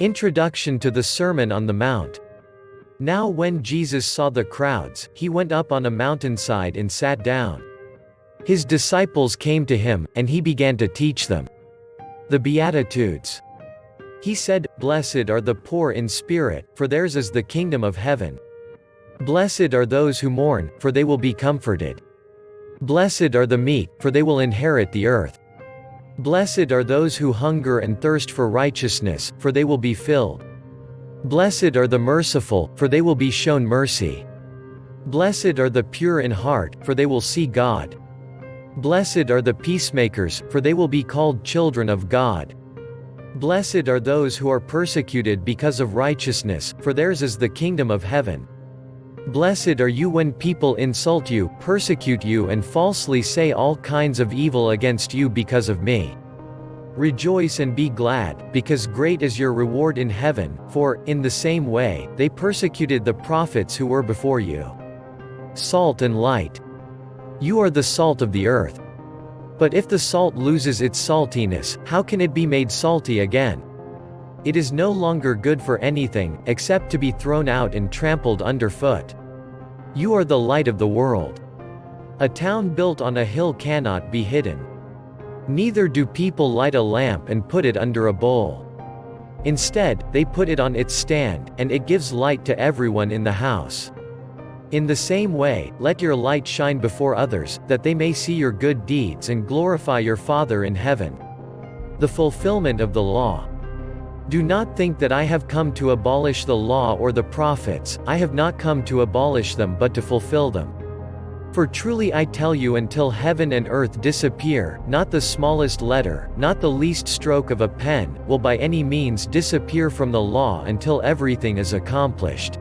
Introduction to the Sermon on the Mount. Now when Jesus saw the crowds, he went up on a mountainside and sat down. His disciples came to him, and he began to teach them the Beatitudes. He said, "Blessed are the poor in spirit, for theirs is the kingdom of heaven. Blessed are those who mourn, for they will be comforted. Blessed are the meek, for they will inherit the earth. Blessed are those who hunger and thirst for righteousness, for they will be filled. Blessed are the merciful, for they will be shown mercy. Blessed are the pure in heart, for they will see God. Blessed are the peacemakers, for they will be called children of God. Blessed are those who are persecuted because of righteousness, for theirs is the kingdom of heaven. Blessed are you when people insult you, persecute you and falsely say all kinds of evil against you because of me. Rejoice and be glad, because great is your reward in heaven, for, in the same way, they persecuted the prophets who were before you. Salt and light. You are the salt of the earth. But if the salt loses its saltiness, how can it be made salty again? It is no longer good for anything, except to be thrown out and trampled underfoot. You are the light of the world. A town built on a hill cannot be hidden. Neither do people light a lamp and put it under a bowl. Instead, they put it on its stand, and it gives light to everyone in the house. In the same way, let your light shine before others, that they may see your good deeds and glorify your Father in heaven." The fulfillment of the law. Do not think that I have come to abolish the law or the prophets. I have not come to abolish them but to fulfill them. For truly I tell you, until heaven and earth disappear, not the smallest letter, not the least stroke of a pen, will by any means disappear from the law until everything is accomplished.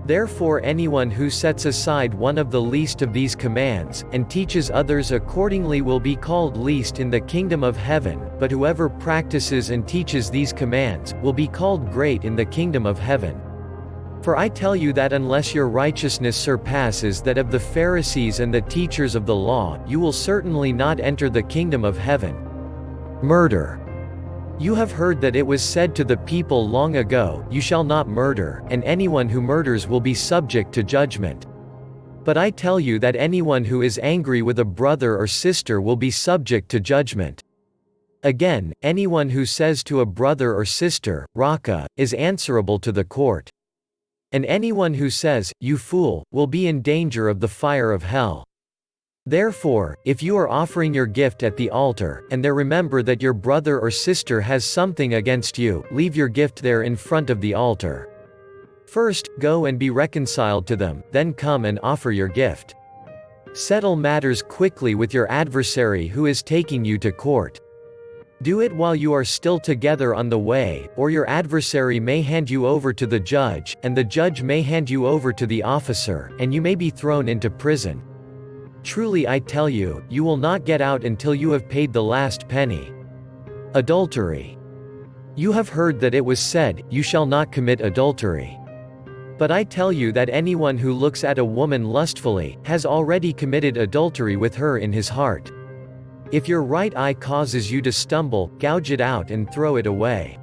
Therefore anyone who sets aside one of the least of these commands, and teaches others accordingly will be called least in the kingdom of heaven, but whoever practices and teaches these commands, will be called great in the kingdom of heaven. For I tell you that unless your righteousness surpasses that of the Pharisees and the teachers of the law, you will certainly not enter the kingdom of heaven. Murder. You have heard that it was said to the people long ago, "You shall not murder, and anyone who murders will be subject to judgment." But I tell you that anyone who is angry with a brother or sister will be subject to judgment. Again, anyone who says to a brother or sister, "Raca," is answerable to the court. And anyone who says, "You fool," will be in danger of the fire of hell. Therefore, if you are offering your gift at the altar, and there remember that your brother or sister has something against you, leave your gift there in front of the altar. First, go and be reconciled to them, then come and offer your gift. Settle matters quickly with your adversary who is taking you to court. Do it while you are still together on the way, or your adversary may hand you over to the judge, and the judge may hand you over to the officer, and you may be thrown into prison. Truly I tell you, you will not get out until you have paid the last penny. Adultery. You have heard that it was said, "You shall not commit adultery." But I tell you that anyone who looks at a woman lustfully, has already committed adultery with her in his heart. If your right eye causes you to stumble, gouge it out and throw it away.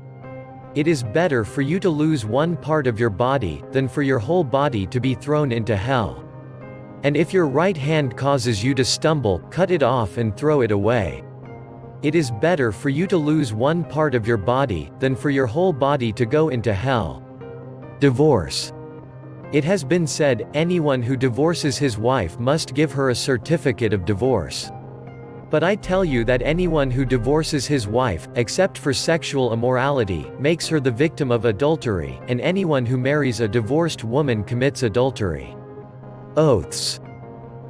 It is better for you to lose one part of your body, than for your whole body to be thrown into hell. And if your right hand causes you to stumble, cut it off and throw it away. It is better for you to lose one part of your body, than for your whole body to go into hell. Divorce. It has been said, anyone who divorces his wife must give her a certificate of divorce. But I tell you that anyone who divorces his wife, except for sexual immorality, makes her the victim of adultery, and anyone who marries a divorced woman commits adultery. Oaths.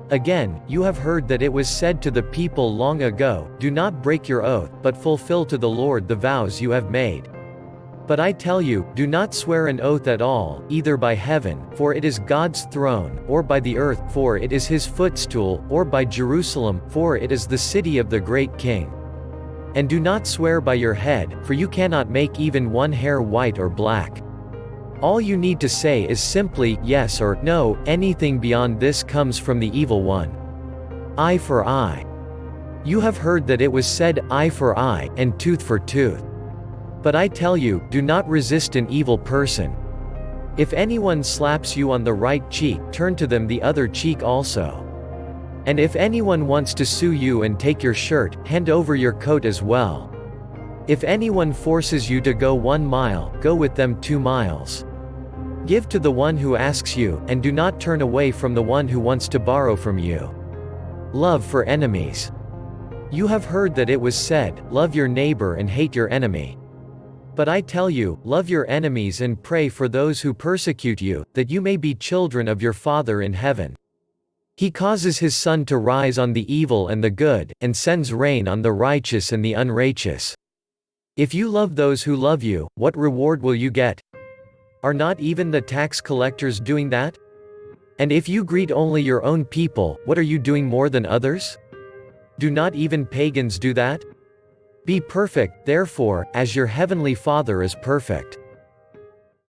Again, you have heard that it was said to the people long ago, "Do not break your oath, but fulfill to the Lord the vows you have made." But I tell you, do not swear an oath at all, either by heaven, for it is God's throne, or by the earth, for it is his footstool, or by Jerusalem, for it is the city of the great king. And do not swear by your head, for you cannot make even one hair white or black. All you need to say is simply, yes or no. Anything beyond this comes from the evil one. Eye for eye. You have heard that it was said, eye for eye, and tooth for tooth. But I tell you, do not resist an evil person. If anyone slaps you on the right cheek, turn to them the other cheek also. And if anyone wants to sue you and take your shirt, hand over your coat as well. If anyone forces you to go 1 mile, go with them 2 miles. Give to the one who asks you, and do not turn away from the one who wants to borrow from you. Love for enemies. You have heard that it was said, love your neighbor and hate your enemy. But I tell you, love your enemies and pray for those who persecute you, that you may be children of your Father in heaven. He causes his sun to rise on the evil and the good, and sends rain on the righteous and the unrighteous. If you love those who love you, what reward will you get? Are not even the tax collectors doing that? And if you greet only your own people, what are you doing more than others? Do not even pagans do that? Be perfect, therefore, as your heavenly Father is perfect.